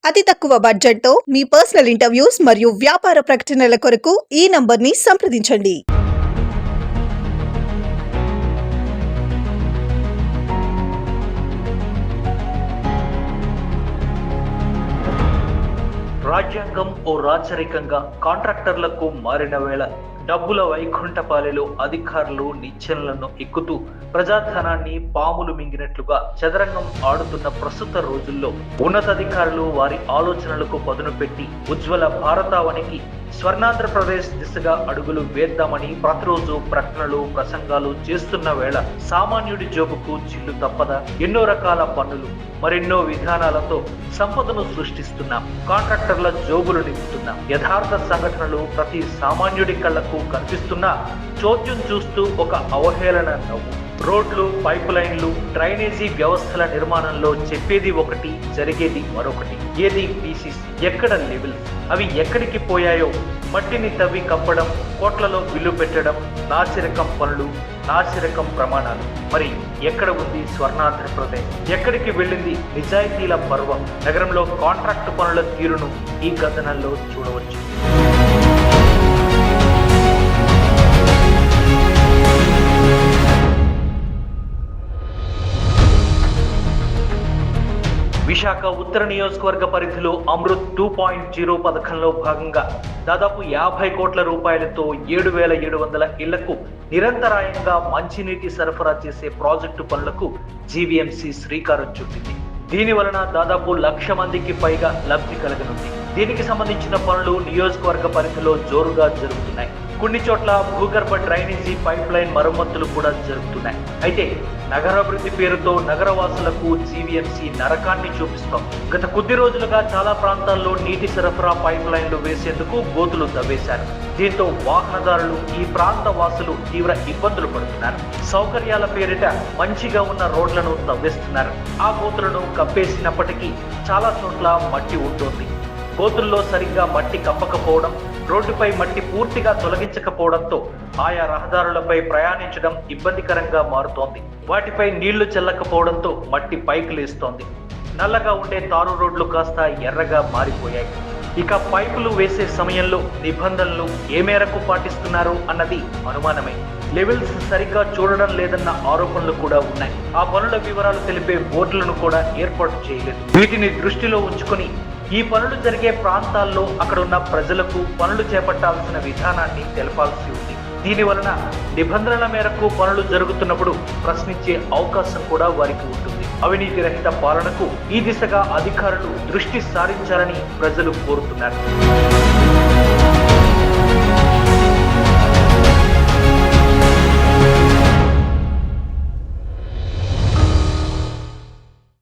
అతి తక్కువ బడ్జెట్తో మీ పర్సనల్ ఇంటర్వ్యూస్ మరియు వ్యాపార ప్రకటనల కొరకు ఈ నంబర్ని సంప్రదించండి. రాజ్యాంగం ఓ రాచరికంగా కాంట్రాక్టర్లకు మారిన వేళ డబ్బుల వైకుంఠపాలెలో అధికారులు నిచ్చెనలను ఎక్కుతూ ప్రజాధనాన్ని పాములు మింగినట్లుగా చదరంగం ఆడుతున్న ప్రస్తుత రోజుల్లో ఉన్నతాధికారులు వారి ఆలోచనలకు పదును పెట్టి ఉజ్వల భారతావనికి స్వర్ణాంధ్రప్రదేశ్ దిశగా అడుగులు వేద్దామని ప్రతిరోజు ప్రకటనలు ప్రసంగాలు చేస్తున్న వేళ సామాన్యుడి జోబుకు చిల్లు తప్పదా? ఎన్నో రకాల పన్నులు మరెన్నో విధానాలతో సంపదను సృష్టిస్తున్నాం, కాంట్రాక్టర్ల జోబులు నింపుతున్నాం. యథార్థ సంఘటనలు ప్రతి సామాన్యుడి కళ్లకు కనిపిస్తున్నా చోద్యం చూస్తూ ఒక అవహేళన నవ్వు. రోడ్లు, పైపు లైన్లు, డ్రైనేజీ వ్యవస్థల నిర్మాణంలో చెప్పేది ఒకటి, జరిగేది మరొకటి. ఏది పీసీస్, ఎక్కడ లెవెల్స్, అవి ఎక్కడికి పోయాయో మట్టిని తవ్వి కప్పడం, కోట్లలో బిల్లు పెట్టడం, నాసిరకం పనులు, నాసిరకం ప్రమాణాలు. మరి ఎక్కడ ఉంది స్వర్ణాంధ్రప్రదేశ్? ఎక్కడికి వెళ్ళింది నిజాయితీల పర్వం? నగరంలో కాంట్రాక్టు పనుల తీరును ఈ కథనంలో చూడవచ్చు. విశాఖ ఉత్తర నియోజకవర్గ పరిధిలో అమృత్ 2.0 పథకంలో భాగంగా దాదాపు 50 కోట్ల రూపాయలతో 7,700 ఇళ్లకు నిరంతరాయంగా మంచినీటి సరఫరా చేసే ప్రాజెక్టు పనులకు జీవీఎంసీ శ్రీకారం చుట్టింది. దీని వలన దాదాపు 1,00,000 మందికి పైగా లబ్ధి కలగనుంది. దీనికి సంబంధించిన పనులు నియోజకవర్గ పరిధిలో జోరుగా జరుగుతున్నాయి. కొన్ని చోట్ల భూగర్భ డ్రైనేజీ పైప్ లైన్ మరమ్మతులు కూడా జరుగుతున్నాయి. అయితే నగరాభివృద్ధి పేరుతో నగరవాసులకు జీవీఎంసీ నరకాన్ని చూపిస్తాం. గత కొద్ది రోజులుగా చాలా ప్రాంతాల్లో నీటి సరఫరా పైప్ లైన్లు వేసేందుకు గోతులు తవ్వేశారు. దీంతో వాహనదారులు, ఈ ప్రాంత వాసులు తీవ్ర ఇబ్బందులు పడుతున్నారు. సౌకర్యాల పేరిట మంచిగా ఉన్న రోడ్లను తవ్వేస్తున్నారు. ఆ గోతులను కప్పేసినప్పటికీ చాలా చోట్ల మట్టి ఉంటుంది. గోతుల్లో సరిగ్గా మట్టి కప్పకపోవడం, రోడ్డుపై మట్టి పూర్తిగా తొలగించకపోవడంతో ఆయా రహదారులపై ప్రయాణించడం ఇబ్బందికరంగా మారుతోంది. వాటిపై నీళ్లు చెల్లకపోవడంతో మట్టి పైకి లేస్తోంది. నల్లగా ఉండే తారు రోడ్లు కాస్త ఎర్రగా మారిపోయాయి. ఇక పైపులు వేసే సమయంలో నిబంధనలు ఏ మేరకు పాటిస్తున్నారు అన్నది అనుమానమే. లెవెల్స్ సరిగ్గా చూడడం లేదన్న ఆరోపణలు కూడా ఉన్నాయి. ఆ పనుల వివరాలు తెలిపే బోర్డులను కూడా ఏర్పాటు చేయలేదు. వీటిని దృష్టిలో ఉంచుకొని ఈ పనులు జరిగే ప్రాంతాల్లో అక్కడున్న ప్రజలకు పనులు చేపట్టాల్సిన విధానాన్ని తెలపాల్సి ఉంది. దీని వలన నిబంధనల మేరకు పనులు జరుగుతున్నప్పుడు ప్రశ్నించే అవకాశం కూడా వారికి ఉంటుంది. అవినీతి రహిత పాలనకు ఈ దిశగా అధికారులు దృష్టి సారించాలని ప్రజలు కోరుతున్నారు.